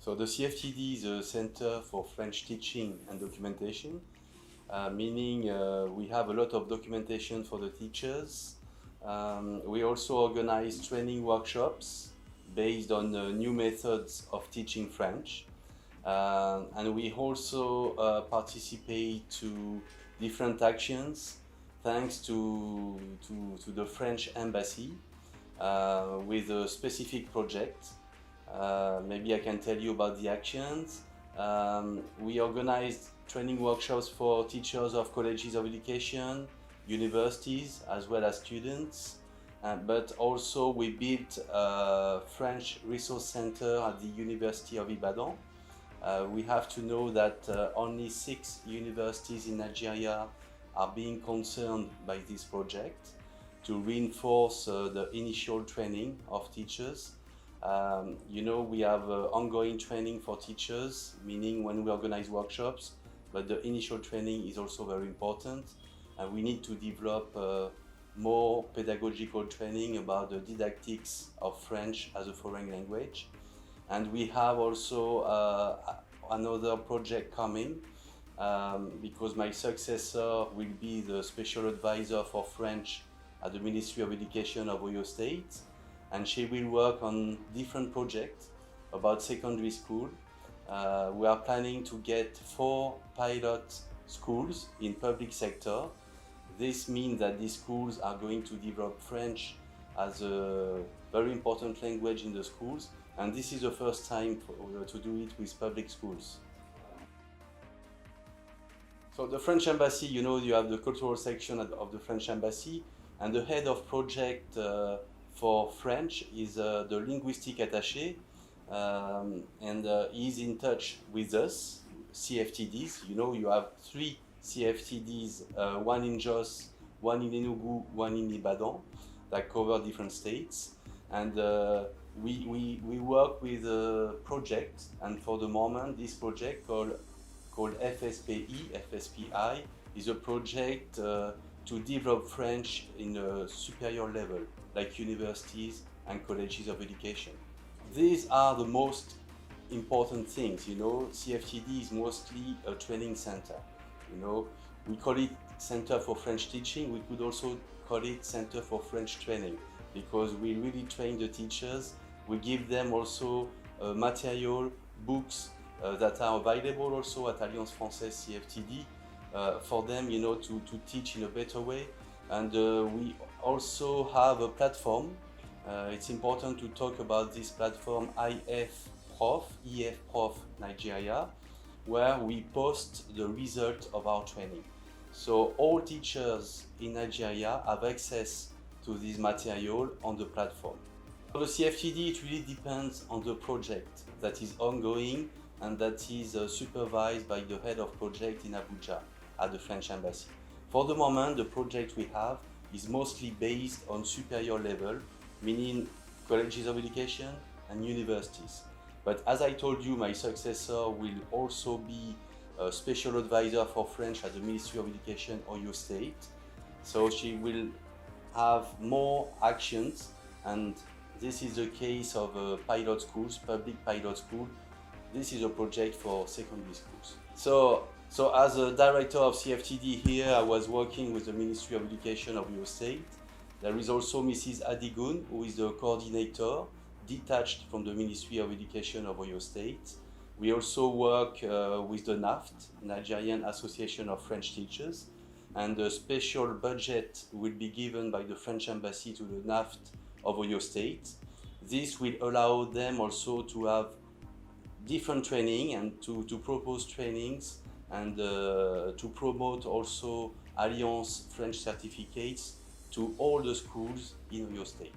So the CFTD is a Center for French Teaching and Documentation, meaning we have a lot of documentation for the teachers. We also organize training workshops based on new methods of teaching French. And we also participate to different actions thanks to the French Embassy with a specific project. Maybe I can tell you about the actions. We organized training workshops for teachers of colleges of education, universities, as well as students. But also we built a French resource center at the University of Ibadan. We have to know that only 6 universities in Nigeria are being concerned by this project to reinforce the initial training of teachers. We have ongoing training for teachers, meaning when we organize workshops, but the initial training is also very important. And we need to develop more pedagogical training about the didactics of French as a foreign language. And we have also another project coming because my successor will be the special advisor for French at the Ministry of Education of Oyo State. And she will work on different projects about secondary school. We are planning to get 4 pilot schools in public sector. This means that these schools are going to develop French as a very important language in the schools. And this is the first time to do it with public schools. So the French Embassy, you have the cultural section of the French Embassy, and the head of project for French is the linguistic attaché, and he's in touch with us, CFTDs. You have 3 CFTDs, one in Jos, one in Enugu, one in Ibadan, that cover different states. And we work with a project, and for the moment this project called FSPI is a project to develop French in a superior level, like universities and colleges of education. These are the most important things. CFTD is mostly a training center. We call it Center for French Teaching. We could also call it Center for French Training, because we really train the teachers. We give them also material, books that are available also at Alliance Française CFTD for them, to teach in a better way. And we also have a platform. It's important to talk about this platform, EF Prof Nigeria, where we post the result of our training. So all teachers in Nigeria have access to this material on the platform. For the CFTD, it really depends on the project that is ongoing and that is supervised by the head of project in Abuja at the French Embassy. For the moment, the project we have is mostly based on superior level, meaning colleges of education and universities. But as I told you, my successor will also be a special advisor for French at the Ministry of Education, Oyo State. So she will have more actions, and this is the case of pilot schools, public pilot school. This is a project for secondary schools. So as a director of CFTD here, I was working with the Ministry of Education of Oyo State. There is also Mrs. Adigun, who is the coordinator, detached from the Ministry of Education of Oyo State. We also work with the NAFT, Nigerian Association of French Teachers, and a special budget will be given by the French Embassy to the NAFT of Oyo State. This will allow them also to have different training and to propose trainings and to promote also Alliance French certificates to all the schools in Oyo State.